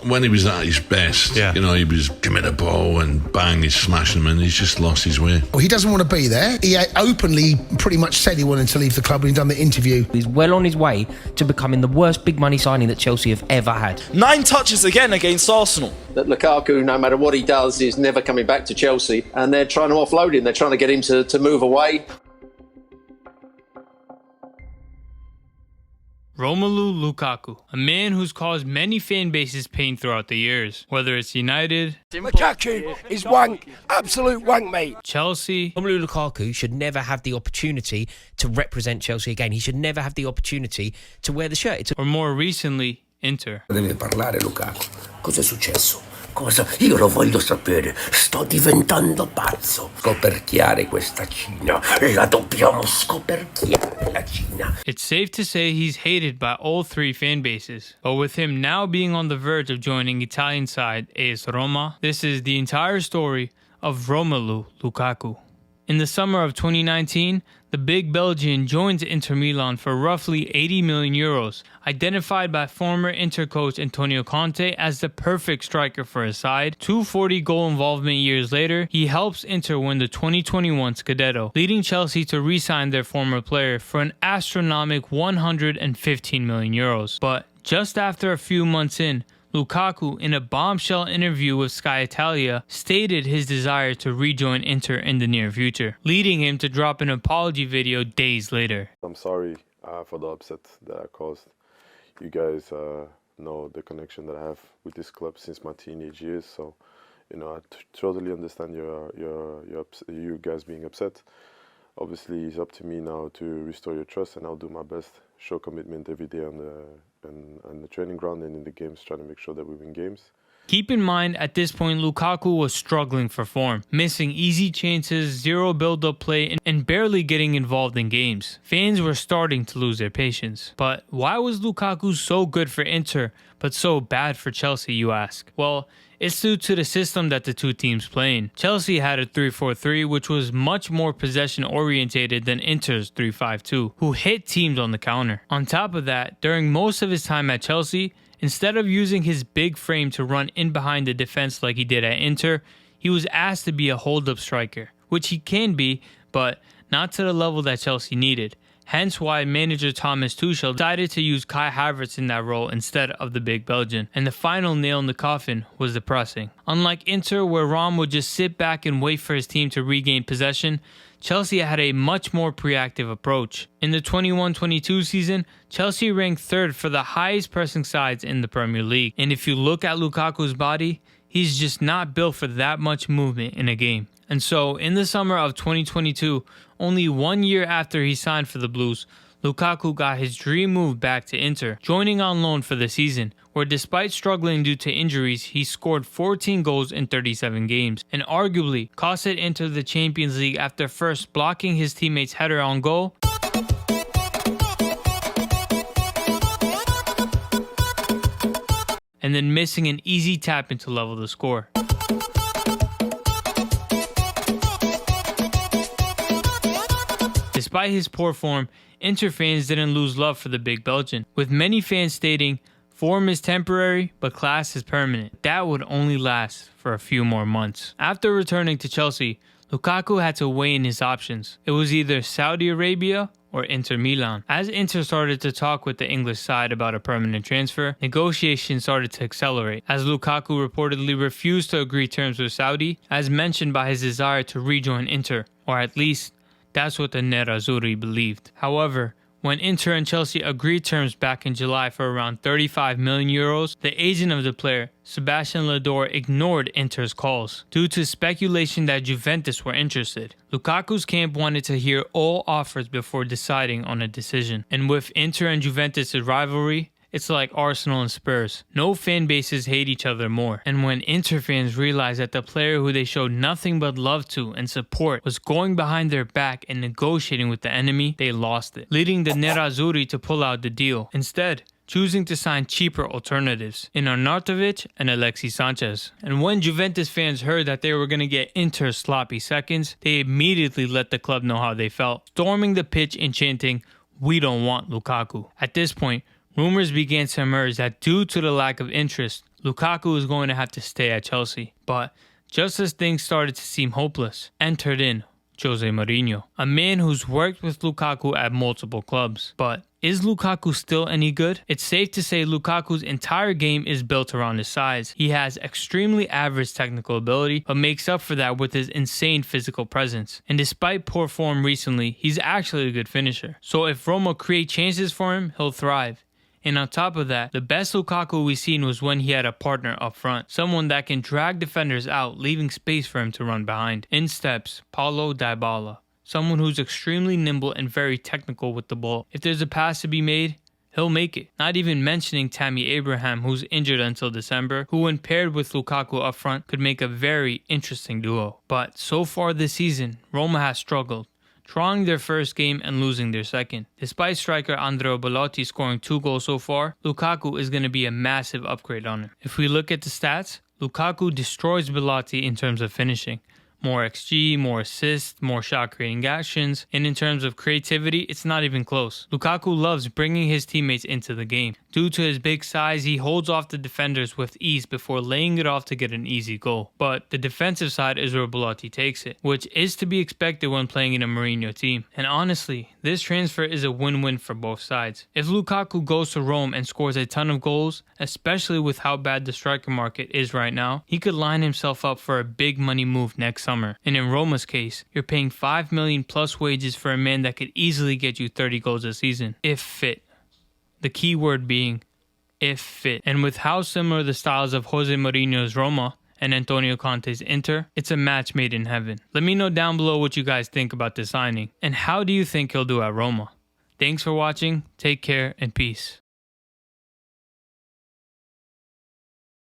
when he was at his best, you know, he was commit a ball and bang, he's smashing them, and he's just lost his way. Well, he doesn't want to be there. He openly pretty much said he wanted to leave the club when he'd done the interview. He's well on his way to becoming the worst big money signing that Chelsea have ever had. 9 touches again against Arsenal. That Lukaku, no matter what he does, is never coming back to Chelsea, and they're trying to offload him. They're trying to get him to move away. Romelu Lukaku, a man who's caused many fan bases pain throughout the years, whether it's United, Lukaku is wank, absolute wank, mate. Chelsea. Romelu Lukaku should never have the opportunity to represent Chelsea again. He should never have the opportunity to wear the shirt. Or more recently, Inter. Deve parlare Lukaku. Cos'è successo? Cosa? Io lo voglio sapere. Sto diventando pazzo. Scoperchiare questa Cina. La dobbiamo scoperchiare, la Cina. It's safe to say he's hated by all 3 fan bases. But with him now being on the verge of joining Italian side AS Roma, this is the entire story of Romelu Lukaku. In the summer of 2019, the big Belgian joins Inter Milan for roughly 80 million euros, identified by former Inter coach Antonio Conte as the perfect striker for his side. 240 goal involvement years later, he helps Inter win the 2021 Scudetto, leading Chelsea to re-sign their former player for an astronomical 115 million euros. But just after a few months in, Lukaku, in a bombshell interview with Sky Italia, stated his desire to rejoin Inter in the near future, leading him to drop an apology video days later. I'm sorry for the upset that I caused. You guys know the connection that I have with this club since my teenage years, so you know I totally understand you guys being upset. Obviously, it's up to me now to restore your trust, and I'll do my best, show commitment every day on the training ground and in the games, trying to make sure that we win games. Keep in mind, at this point, Lukaku was struggling for form, missing easy chances, zero build-up play, and barely getting involved in games. Fans were starting to lose their patience. But why was Lukaku so good for Inter, but so bad for Chelsea, you ask? Well, it's due to the system that the two teams play in. Chelsea had a 3-4-3, which was much more possession-orientated than Inter's 3-5-2, who hit teams on the counter. On top of that, during most of his time at Chelsea, instead of using his big frame to run in behind the defense like he did at Inter, he was asked to be a hold-up striker, which he can be, but not to the level that Chelsea needed. Hence why manager Thomas Tuchel decided to use Kai Havertz in that role instead of the big Belgian. And the final nail in the coffin was the pressing. Unlike Inter, where Rom would just sit back and wait for his team to regain possession, Chelsea had a much more proactive approach. In the 21-22 season, Chelsea ranked 3rd for the highest pressing sides in the Premier League. And if you look at Lukaku's body, he's just not built for that much movement in a game. And so, in the summer of 2022, only 1 year after he signed for the Blues, Lukaku got his dream move back to Inter, joining on loan for the season, where despite struggling due to injuries, he scored 14 goals in 37 games, and arguably costed Inter the Champions League after first blocking his teammate's header on goal, and then missing an easy tap in to level the score. Despite his poor form, Inter fans didn't lose love for the big Belgian, with many fans stating, "Form is temporary, but class is permanent." That would only last for a few more months. After returning to Chelsea, Lukaku had to weigh in his options. It was either Saudi Arabia or Inter Milan. As Inter started to talk with the English side about a permanent transfer, negotiations started to accelerate, as Lukaku reportedly refused to agree terms with Saudi, as mentioned by his desire to rejoin Inter, or at least that's what the Nerazzurri believed. However, when Inter and Chelsea agreed terms back in July for around 35 million euros, the agent of the player, Sebastian Lador, ignored Inter's calls due to speculation that Juventus were interested. Lukaku's camp wanted to hear all offers before deciding on a decision. And with Inter and Juventus' rivalry, it's like Arsenal and Spurs. No fan bases hate each other more. And when Inter fans realized that the player who they showed nothing but love to and support was going behind their back and negotiating with the enemy, they lost it, leading the Nerazzurri to pull out the deal, instead choosing to sign cheaper alternatives in Arnautovic and Alexis Sanchez. And when Juventus fans heard that they were going to get Inter's sloppy seconds, they immediately let the club know how they felt, storming the pitch and chanting, "We don't want Lukaku." At this point, rumors began to emerge that due to the lack of interest, Lukaku is going to have to stay at Chelsea. But just as things started to seem hopeless, entered in Jose Mourinho, a man who's worked with Lukaku at multiple clubs. But is Lukaku still any good? It's safe to say Lukaku's entire game is built around his size. He has extremely average technical ability, but makes up for that with his insane physical presence. And despite poor form recently, he's actually a good finisher. So if Roma create chances for him, he'll thrive. And on top of that, the best Lukaku we've seen was when he had a partner up front. Someone that can drag defenders out, leaving space for him to run behind. In steps Paulo Dybala. Someone who's extremely nimble and very technical with the ball. If there's a pass to be made, he'll make it. Not even mentioning Tammy Abraham, who's injured until December, who when paired with Lukaku up front could make a very interesting duo. But so far this season, Roma has struggled, drawing their first game and losing their second. Despite striker Andrea Belotti scoring 2 goals so far, Lukaku is going to be a massive upgrade on him. If we look at the stats, Lukaku destroys Belotti in terms of finishing. More XG, more assists, more shot creating actions, and in terms of creativity, it's not even close. Lukaku loves bringing his teammates into the game. Due to his big size, he holds off the defenders with ease before laying it off to get an easy goal. But the defensive side is where Belotti takes it, which is to be expected when playing in a Mourinho team. And honestly, this transfer is a win-win for both sides. If Lukaku goes to Rome and scores a ton of goals, especially with how bad the striker market is right now, he could line himself up for a big money move next summer. And in Roma's case, you're paying $5 million plus wages for a man that could easily get you 30 goals a season, if fit. The key word being, if fit. And with how similar the styles of Jose Mourinho's Roma and Antonio Conte's Inter, it's a match made in heaven. Let me know down below what you guys think about this signing, and how do you think he'll do at Roma? Thanks for watching, take care, and peace.